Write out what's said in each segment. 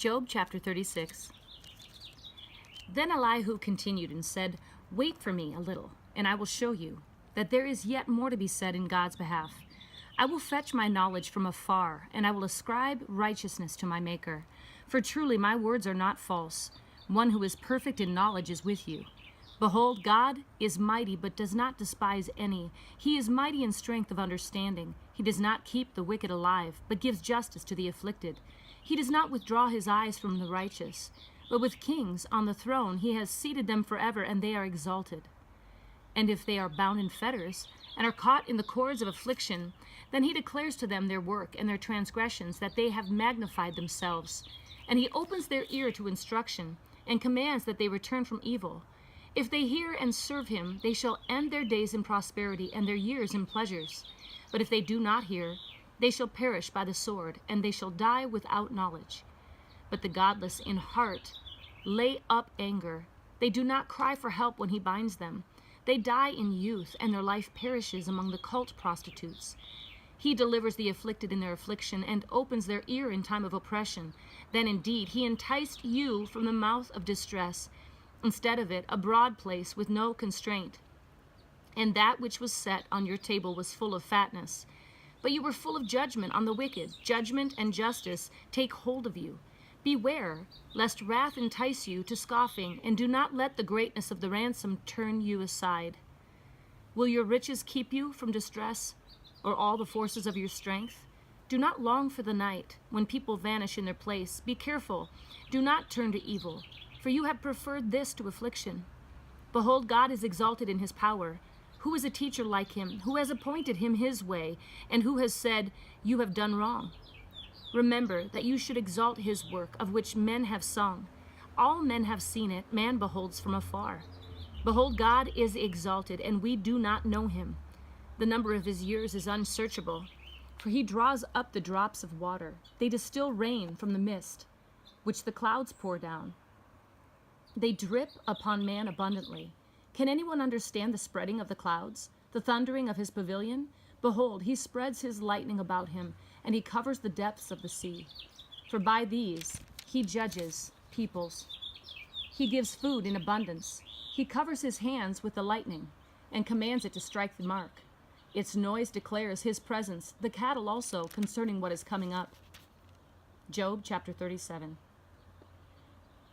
Job chapter 36. Then Elihu continued and said, "Wait for me a little, and I will show you that there is yet more to be said in God's behalf. I will fetch my knowledge from afar, and I will ascribe righteousness to my Maker. For truly my words are not false. One who is perfect in knowledge is with you. Behold, God is mighty, but does not despise any. He is mighty in strength of understanding. He does not keep the wicked alive, but gives justice to the afflicted. He does not withdraw his eyes from the righteous. But with kings on the throne he has seated them forever, and they are exalted. And if they are bound in fetters, and are caught in the cords of affliction, then he declares to them their work and their transgressions, that they have magnified themselves. And he opens their ear to instruction, and commands that they return from evil. If they hear and serve him, they shall end their days in prosperity, and their years in pleasures. But if they do not hear, they shall perish by the sword, and they shall die without knowledge. But the godless in heart lay up anger. They do not cry for help when he binds them. They die in youth, and their life perishes among the cult prostitutes. He delivers the afflicted in their affliction, and opens their ear in time of oppression. Then indeed he enticed you from the mouth of distress. Instead of it, a broad place with no constraint. And that which was set on your table was full of fatness. But you were full of judgment on the wicked. Judgment and justice take hold of you. Beware, lest wrath entice you to scoffing, and do not let the greatness of the ransom turn you aside. Will your riches keep you from distress, or all the forces of your strength? Do not long for the night, when people vanish in their place. Be careful, do not turn to evil, for you have preferred this to affliction. Behold, God is exalted in his power. Who is a teacher like him? Who has appointed him his way, and who has said, "You have done wrong"? Remember that you should exalt his work, of which men have sung. All men have seen it, man beholds from afar. Behold, God is exalted, and we do not know him. The number of his years is unsearchable, for he draws up the drops of water. They distill rain from the mist, which the clouds pour down. They drip upon man abundantly. Can anyone understand the spreading of the clouds, the thundering of his pavilion? Behold, he spreads his lightning about him, and he covers the depths of the sea. For by these he judges peoples. He gives food in abundance. He covers his hands with the lightning, and commands it to strike the mark. Its noise declares his presence, the cattle also, concerning what is coming up. Job chapter 37.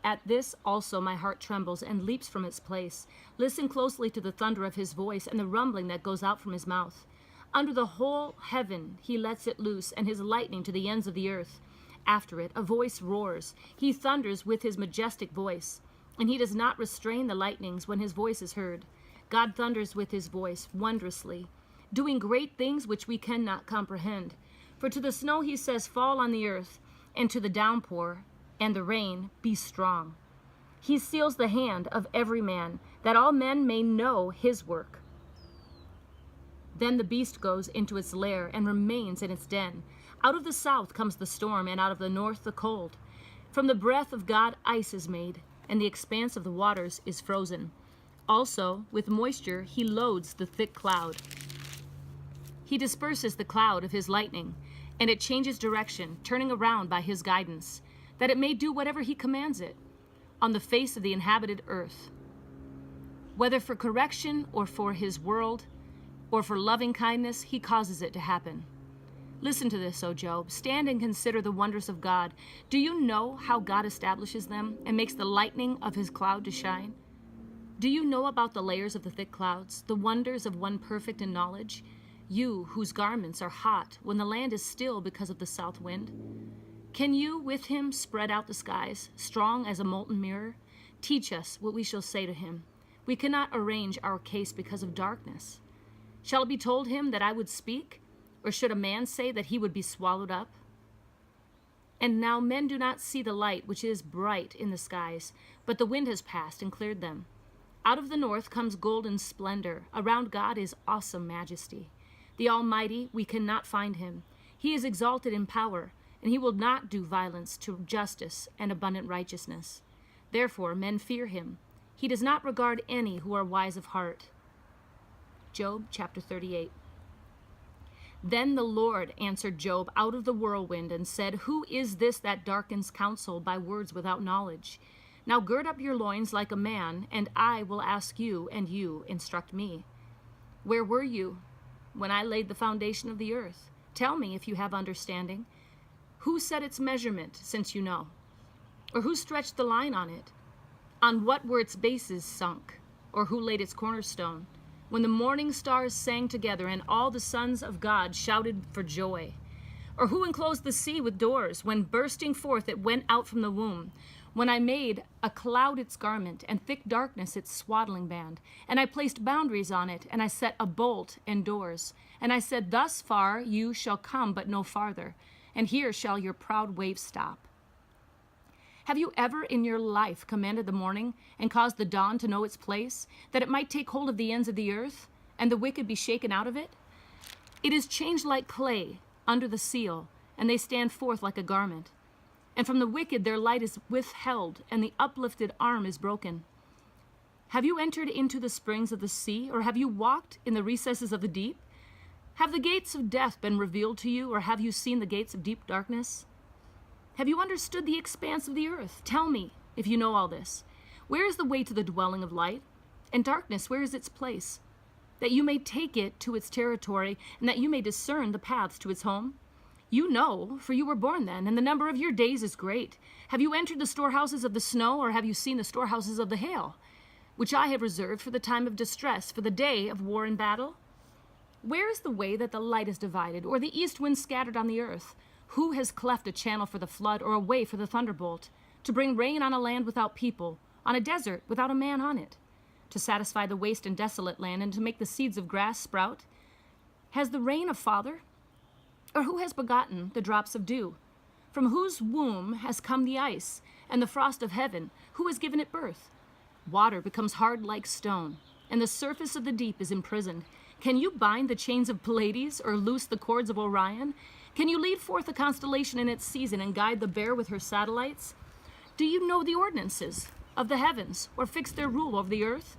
At this also my heart trembles and leaps from its place. Listen closely to the thunder of his voice and the rumbling that goes out from his mouth. Under the whole heaven he lets it loose, and his lightning to the ends of the earth. After it a voice roars. He thunders with his majestic voice, and he does not restrain the lightnings when his voice is heard. God thunders with his voice wondrously, doing great things which we cannot comprehend. For to the snow he says, "Fall on the earth," and to the downpour and the rain, "Be strong." He seals the hand of every man, that all men may know his work. Then the beast goes into its lair and remains in its den. Out of the south comes the storm, and out of the north the cold. From the breath of God ice is made, and the expanse of the waters is frozen. Also, with moisture he loads the thick cloud. He disperses the cloud of his lightning, and it changes direction, turning around by his guidance, that it may do whatever he commands it, on the face of the inhabited earth. Whether for correction or for his world, or for loving kindness, he causes it to happen. Listen to this, O Job. Stand and consider the wonders of God. Do you know how God establishes them and makes the lightning of his cloud to shine? Do you know about the layers of the thick clouds, the wonders of one perfect in knowledge? You, whose garments are hot when the land is still because of the south wind? Can you with him spread out the skies, strong as a molten mirror? Teach us what we shall say to him. We cannot arrange our case because of darkness. Shall it be told him that I would speak? Or should a man say that he would be swallowed up? And now men do not see the light which is bright in the skies, but the wind has passed and cleared them. Out of the north comes golden splendor. Around God is awesome majesty. The Almighty, we cannot find him. He is exalted in power, and he will not do violence to justice and abundant righteousness. Therefore men fear him. He does not regard any who are wise of heart. Job chapter 38. Then the Lord answered Job out of the whirlwind and said, Who is this that darkens counsel by words without knowledge? Now gird up your loins like a man, and I will ask you, and you instruct me. Where were you when I laid the foundation of the earth? Tell me if you have understanding. Who set its measurement, since you know? Or who stretched the line on it? On what were its bases sunk? Or who laid its cornerstone? When the morning stars sang together and all the sons of God shouted for joy? Or who enclosed the sea with doors? When bursting forth it went out from the womb? When I made a cloud its garment and thick darkness its swaddling band, and I placed boundaries on it, and I set a bolt and doors, and I said, Thus far you shall come, but no farther, and here shall your proud waves stop. Have you ever in your life commanded the morning and caused the dawn to know its place, that it might take hold of the ends of the earth, and the wicked be shaken out of it? It is changed like clay under the seal, and they stand forth like a garment. And from the wicked their light is withheld, and the uplifted arm is broken. Have you entered into the springs of the sea, or have you walked in the recesses of the deep? Have the gates of death been revealed to you, or have you seen the gates of deep darkness? Have you understood the expanse of the earth? Tell me, if you know all this. Where is the way to the dwelling of light? And darkness, where is its place? That you may take it to its territory, and that you may discern the paths to its home? You know, for you were born then, and the number of your days is great. Have you entered the storehouses of the snow, or have you seen the storehouses of the hail, which I have reserved for the time of distress, for the day of war and battle? Where is the way that the light is divided, or the east wind scattered on the earth? Who has cleft a channel for the flood, or a way for the thunderbolt, to bring rain on a land without people, on a desert without a man on it, to satisfy the waste and desolate land, and to make the seeds of grass sprout? Has the rain a father? Or who has begotten the drops of dew? From whose womb has come the ice, and the frost of heaven? Who has given it birth? Water becomes hard like stone, and the surface of the deep is imprisoned. Can you bind the chains of Pleiades, or loose the cords of Orion? Can you lead forth a constellation in its season, and guide the bear with her satellites? Do you know the ordinances of the heavens, or fix their rule over the earth?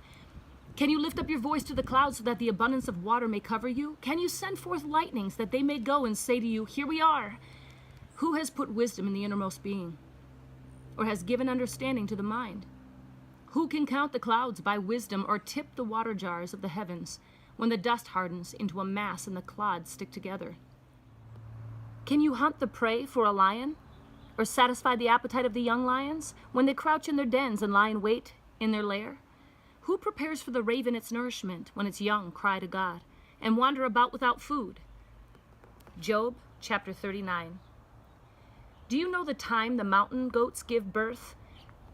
Can you lift up your voice to the clouds so that the abundance of water may cover you? Can you send forth lightnings that they may go and say to you, Here we are? Who has put wisdom in the innermost being, or has given understanding to the mind? Who can count the clouds by wisdom, or tip the water jars of the heavens, when the dust hardens into a mass and the clods stick together? Can you hunt the prey for a lion, or satisfy the appetite of the young lions, when they crouch in their dens and lie in wait in their lair? Who prepares for the raven its nourishment when its young cry to God, and wander about without food? Job chapter 39. Do you know the time the mountain goats give birth?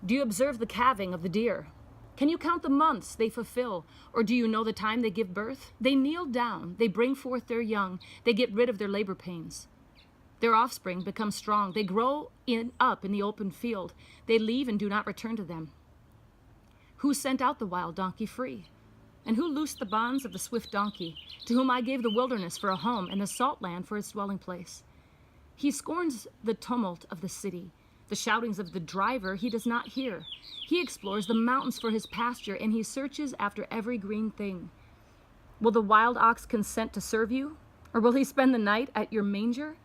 Do you observe the calving of the deer? Can you count the months they fulfill, or do you know the time they give birth? They kneel down, they bring forth their young, they get rid of their labor pains. Their offspring become strong, they grow up in the open field, they leave and do not return to them. Who sent out the wild donkey free? And who loosed the bonds of the swift donkey, to whom I gave the wilderness for a home and the salt land for its dwelling place? He scorns the tumult of the city. The shoutings of the driver he does not hear. He explores the mountains for his pasture, and he searches after every green thing. Will the wild ox consent to serve you? Or will he spend the night at your manger?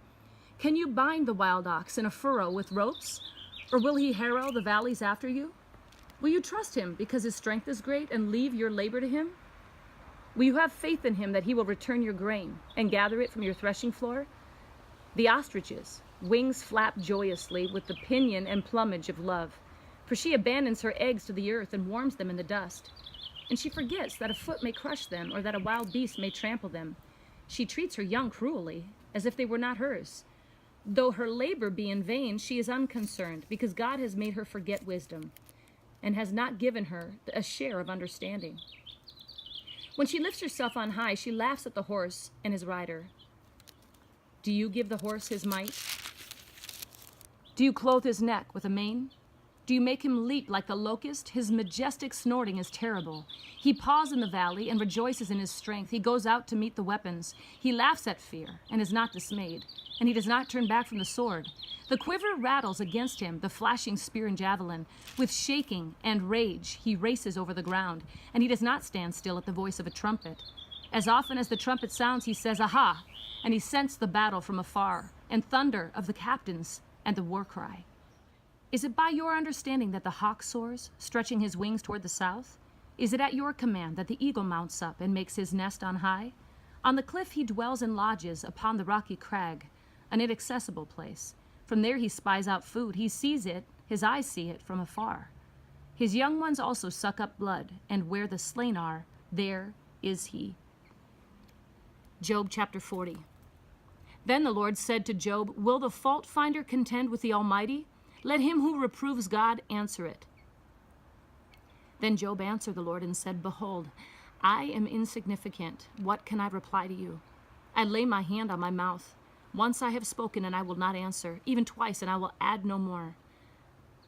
Can you bind the wild ox in a furrow with ropes? Or will he harrow the valleys after you? Will you trust him because his strength is great, and leave your labor to him? Will you have faith in him that he will return your grain and gather it from your threshing floor? The ostrich's wings flap joyously with the pinion and plumage of love, for she abandons her eggs to the earth and warms them in the dust. And she forgets that a foot may crush them, or that a wild beast may trample them. She treats her young cruelly, as if they were not hers. Though her labor be in vain, she is unconcerned, because God has made her forget wisdom, and has not given her a share of understanding. When she lifts herself on high, she laughs at the horse and his rider. Do you give the horse his might? Do you clothe his neck with a mane? Do you make him leap like the locust? His majestic snorting is terrible. He paws in the valley and rejoices in his strength. He goes out to meet the weapons. He laughs at fear and is not dismayed, and he does not turn back from the sword. The quiver rattles against him, the flashing spear and javelin. With shaking and rage he races over the ground, and he does not stand still at the voice of a trumpet. As often as the trumpet sounds, he says, "Aha!" And he scents the battle from afar, and thunder of the captains, and the war cry. Is it by your understanding that the hawk soars, stretching his wings toward the south? Is it at your command that the eagle mounts up and makes his nest on high? On the cliff he dwells and lodges, upon the rocky crag, an inaccessible place. From there he spies out food. He sees it, his eyes see it from afar. His young ones also suck up blood, and where the slain are, there is he. Job chapter 40. Then the Lord said to Job, "Will the fault finder contend with the Almighty? Let him who reproves God answer it." Then Job answered the Lord and said, "Behold, I am insignificant. What can I reply to you? I lay my hand on my mouth. Once I have spoken, and I will not answer, even twice, and I will add no more."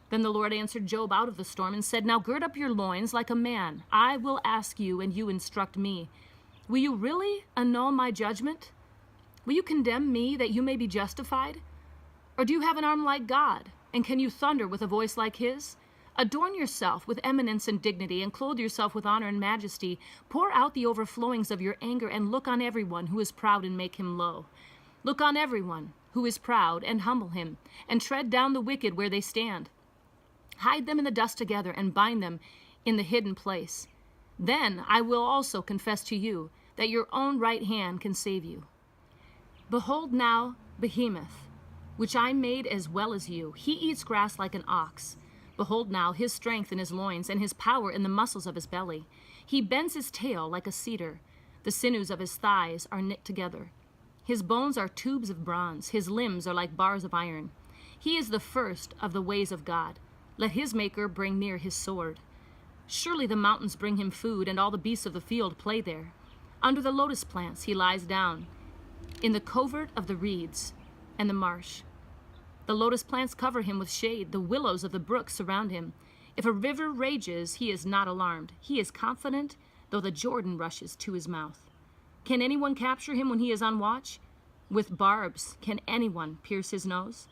Then the Lord answered Job out of the storm and said, "Now gird up your loins like a man. I will ask you, and you instruct me. Will you really annul my judgment? Will you condemn me that you may be justified? Or do you have an arm like God, and can you thunder with a voice like his? Adorn yourself with eminence and dignity, and clothe yourself with honor and majesty. Pour out the overflowings of your anger, and look on everyone who is proud and make him low. Look on everyone who is proud and humble him, and tread down the wicked where they stand. Hide them in the dust together, and bind them in the hidden place. Then I will also confess to you that your own right hand can save you. Behold now Behemoth, which I made as well as you. He eats grass like an ox. Behold now his strength in his loins, and his power in the muscles of his belly. He bends his tail like a cedar. The sinews of his thighs are knit together. His bones are tubes of bronze. His limbs are like bars of iron. He is the first of the ways of God. Let his maker bring near his sword. Surely the mountains bring him food, and all the beasts of the field play there. Under the lotus plants he lies down, in the covert of the reeds and the marsh. The lotus plants cover him with shade. The willows of the brook surround him. If a river rages, he is not alarmed. He is confident, though the Jordan rushes to his mouth. Can anyone capture him when he is on watch? With barbs, can anyone pierce his nose?